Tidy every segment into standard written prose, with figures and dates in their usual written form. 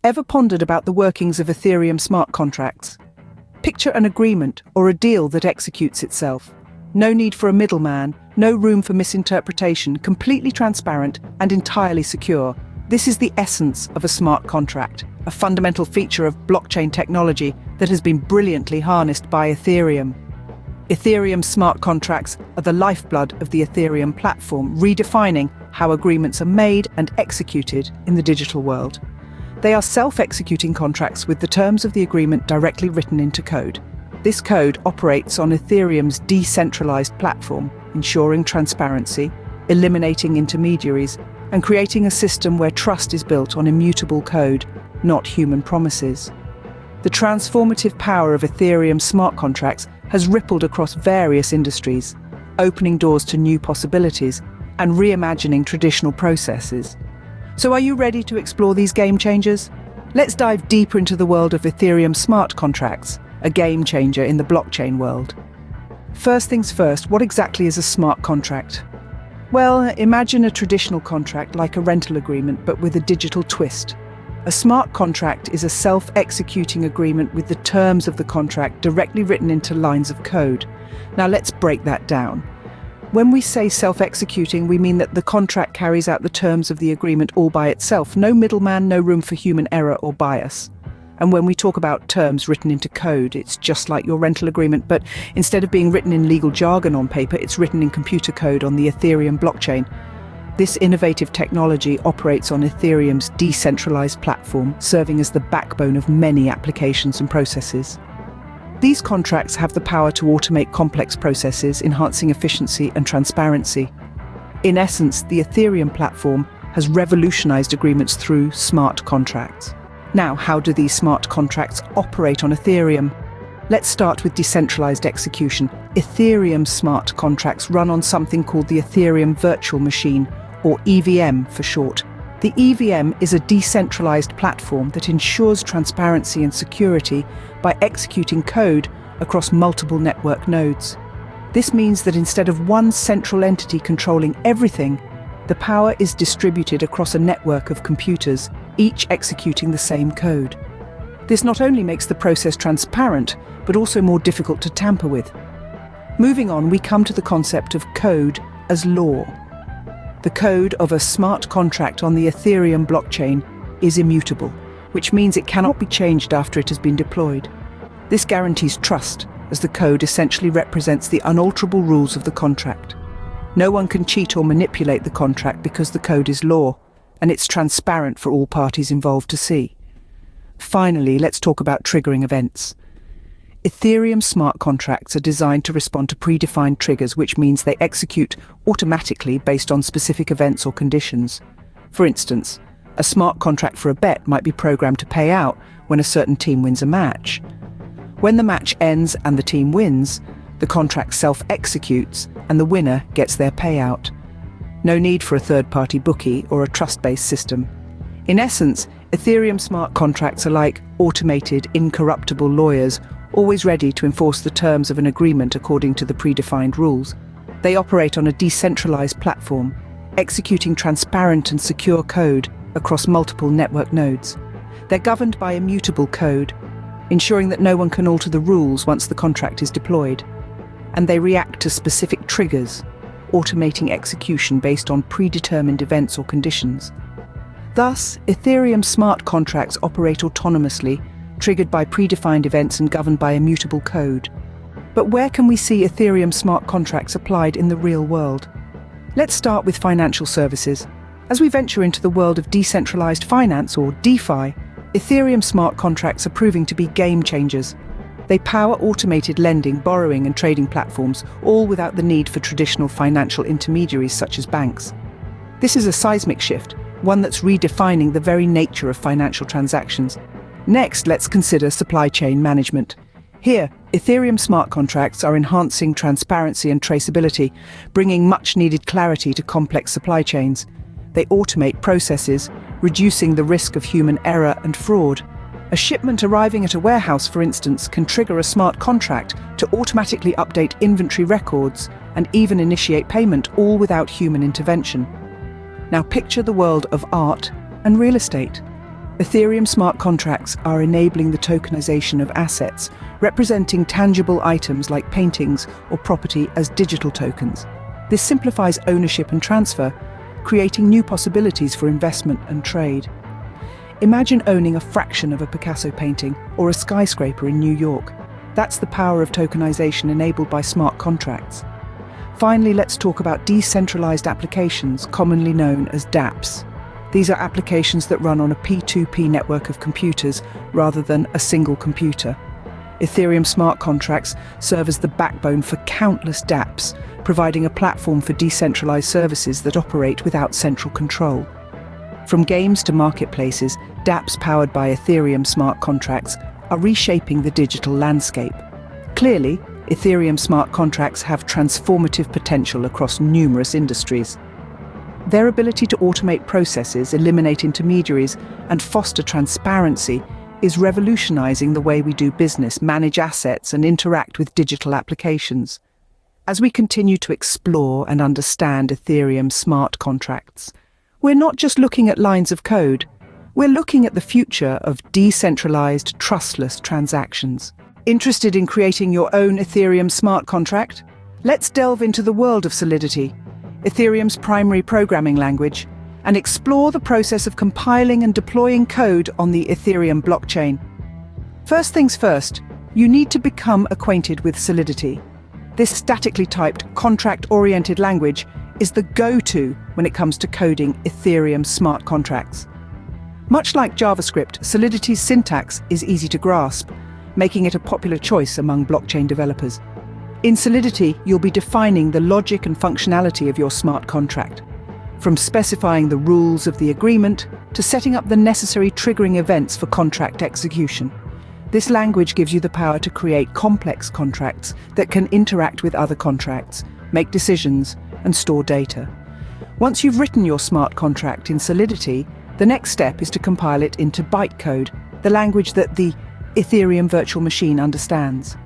Ever pondered about the workings of Ethereum smart contracts? Picture an agreement or a deal that executes itself. No need for a middleman, no room for misinterpretation, completely transparent and entirely secure. This is the essence of a smart contract, a fundamental feature of blockchain technology that has been brilliantly harnessed by Ethereum. Ethereum smart contracts are the lifeblood of the Ethereum platform, redefining how agreements are made and executed in the digital world. They are self-executing contracts with the terms of the agreement directly written into code. This code operates on Ethereum's decentralized platform, ensuring transparency, eliminating intermediaries, and creating a system where trust is built on immutable code, not human promises. The transformative power of Ethereum smart contracts has rippled across various industries, opening doors to new possibilities and reimagining traditional processes. So are you ready to explore these game changers? Let's dive deeper into the world of Ethereum smart contracts, a game changer in the blockchain world. First things first, what exactly is a smart contract? Well, imagine a traditional contract like a rental agreement, but with a digital twist. A smart contract is a self-executing agreement with the terms of the contract directly written into lines of code. Now let's break that down. When we say self-executing, we mean that the contract carries out the terms of the agreement all by itself. No middleman, no room for human error or bias. And when we talk about terms written into code, it's just like your rental agreement, but instead of being written in legal jargon on paper, it's written in computer code on the Ethereum blockchain. This innovative technology operates on Ethereum's decentralized platform, serving as the backbone of many applications and processes. These contracts have the power to automate complex processes, enhancing efficiency and transparency. In essence, the Ethereum platform has revolutionized agreements through smart contracts. Now, how do these smart contracts operate on Ethereum? Let's start with decentralized execution. Ethereum smart contracts run on something called the Ethereum Virtual Machine, or EVM for short. The EVM is a decentralized platform that ensures transparency and security by executing code across multiple network nodes. This means that instead of one central entity controlling everything, the power is distributed across a network of computers, each executing the same code. This not only makes the process transparent, but also more difficult to tamper with. Moving on, we come to the concept of code as law. The code of a smart contract on the Ethereum blockchain is immutable, which means it cannot be changed after it has been deployed. This guarantees trust, as the code essentially represents the unalterable rules of the contract. No one can cheat or manipulate the contract because the code is law, and it's transparent for all parties involved to see. Finally, let's talk about triggering events. Ethereum smart contracts are designed to respond to predefined triggers, which means they execute automatically based on specific events or conditions. For instance, a smart contract for a bet might be programmed to pay out when a certain team wins a match. When the match ends and the team wins, the contract self-executes and the winner gets their payout. No need for a third-party bookie or a trust-based system. In essence, Ethereum smart contracts are like automated, incorruptible lawyers, always ready to enforce the terms of an agreement according to the predefined rules. They operate on a decentralized platform, executing transparent and secure code across multiple network nodes. They're governed by immutable code, ensuring that no one can alter the rules once the contract is deployed. And they react to specific triggers, automating execution based on predetermined events or conditions. Thus, Ethereum smart contracts operate autonomously, triggered by predefined events and governed by immutable code. But where can we see Ethereum smart contracts applied in the real world? Let's start with financial services. As we venture into the world of decentralized finance, or DeFi, Ethereum smart contracts are proving to be game changers. They power automated lending, borrowing and trading platforms, all without the need for traditional financial intermediaries such as banks. This is a seismic shift, one that's redefining the very nature of financial transactions. Next, let's consider supply chain management. Here, Ethereum smart contracts are enhancing transparency and traceability, bringing much-needed clarity to complex supply chains. They automate processes, reducing the risk of human error and fraud. A shipment arriving at a warehouse, for instance, can trigger a smart contract to automatically update inventory records and even initiate payment, all without human intervention. Now picture the world of art and real estate. Ethereum smart contracts are enabling the tokenization of assets, representing tangible items like paintings or property as digital tokens. This simplifies ownership and transfer, creating new possibilities for investment and trade. Imagine owning a fraction of a Picasso painting or a skyscraper in New York. That's the power of tokenization enabled by smart contracts. Finally, let's talk about decentralized applications, commonly known as dApps. These are applications that run on a P2P network of computers rather than a single computer. Ethereum smart contracts serve as the backbone for countless dApps, providing a platform for decentralized services that operate without central control. From games to marketplaces, dApps powered by Ethereum smart contracts are reshaping the digital landscape. Clearly, Ethereum smart contracts have transformative potential across numerous industries. Their ability to automate processes, eliminate intermediaries, and foster transparency is revolutionizing the way we do business, manage assets, and interact with digital applications. As we continue to explore and understand Ethereum smart contracts, we're not just looking at lines of code, we're looking at the future of decentralized, trustless transactions. Interested in creating your own Ethereum smart contract? Let's delve into the world of Solidity, Ethereum's primary programming language, and explore the process of compiling and deploying code on the Ethereum blockchain. First things first, you need to become acquainted with Solidity. This statically typed, contract-oriented language is the go-to when it comes to coding Ethereum smart contracts. Much like JavaScript, Solidity's syntax is easy to grasp, making it a popular choice among blockchain developers. In Solidity, you'll be defining the logic and functionality of your smart contract, from specifying the rules of the agreement to setting up the necessary triggering events for contract execution. This language gives you the power to create complex contracts that can interact with other contracts, make decisions, and store data. Once you've written your smart contract in Solidity, the next step is to compile it into bytecode, the language that the Ethereum virtual machine understands.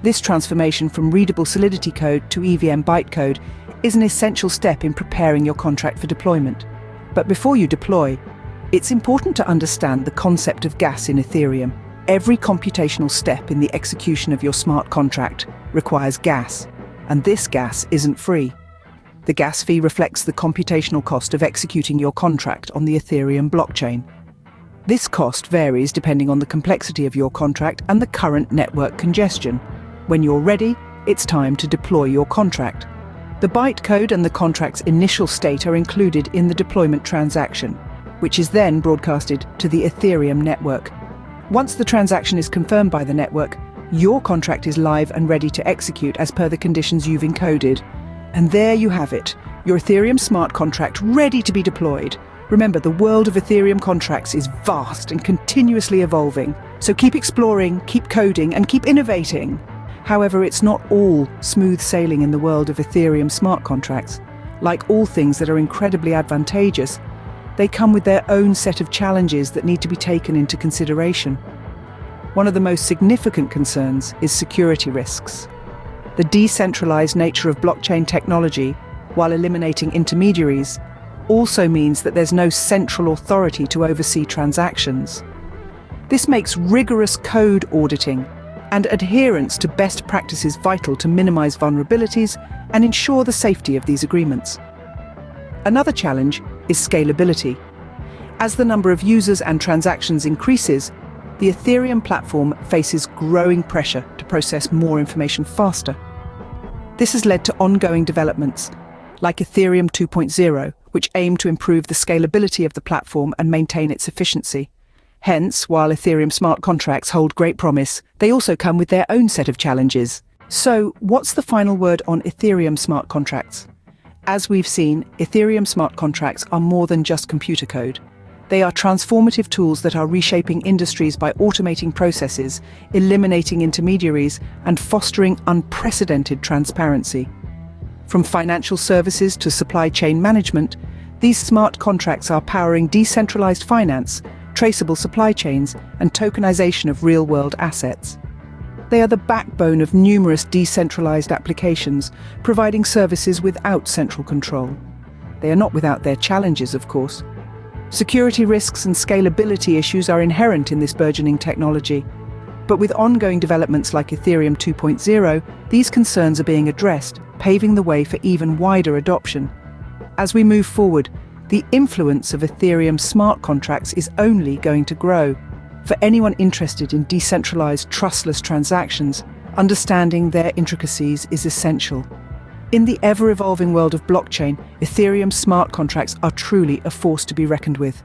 This transformation from readable Solidity code to EVM bytecode is an essential step in preparing your contract for deployment. But before you deploy, it's important to understand the concept of gas in Ethereum. Every computational step in the execution of your smart contract requires gas, and this gas isn't free. The gas fee reflects the computational cost of executing your contract on the Ethereum blockchain. This cost varies depending on the complexity of your contract and the current network congestion. When you're ready, it's time to deploy your contract. The bytecode and the contract's initial state are included in the deployment transaction, which is then broadcasted to the Ethereum network. Once the transaction is confirmed by the network, your contract is live and ready to execute as per the conditions you've encoded. And there you have it, your Ethereum smart contract ready to be deployed. Remember, the world of Ethereum contracts is vast and continuously evolving, so keep exploring, keep coding, and keep innovating. However, it's not all smooth sailing in the world of Ethereum smart contracts. Like all things that are incredibly advantageous, they come with their own set of challenges that need to be taken into consideration. One of the most significant concerns is security risks. The decentralized nature of blockchain technology, while eliminating intermediaries, also means that there's no central authority to oversee transactions. This makes rigorous code auditing and adherence to best practices vital to minimize vulnerabilities and ensure the safety of these agreements. Another challenge is scalability. As the number of users and transactions increases, the Ethereum platform faces growing pressure to process more information faster. This has led to ongoing developments, like Ethereum 2.0, which aim to improve the scalability of the platform and maintain its efficiency. Hence, while Ethereum smart contracts hold great promise, they also come with their own set of challenges. So, what's the final word on Ethereum smart contracts? As we've seen, Ethereum smart contracts are more than just computer code. They are transformative tools that are reshaping industries by automating processes, eliminating intermediaries, and fostering unprecedented transparency. From financial services to supply chain management, these smart contracts are powering decentralized finance, traceable supply chains, and tokenization of real-world assets. They are the backbone of numerous decentralized applications, providing services without central control. They are not without their challenges, of course. Security risks and scalability issues are inherent in this burgeoning technology. But with ongoing developments like Ethereum 2.0, these concerns are being addressed, paving the way for even wider adoption. As we move forward, the influence of Ethereum smart contracts is only going to grow. For anyone interested in decentralized, trustless transactions, understanding their intricacies is essential. In the ever-evolving world of blockchain, Ethereum smart contracts are truly a force to be reckoned with.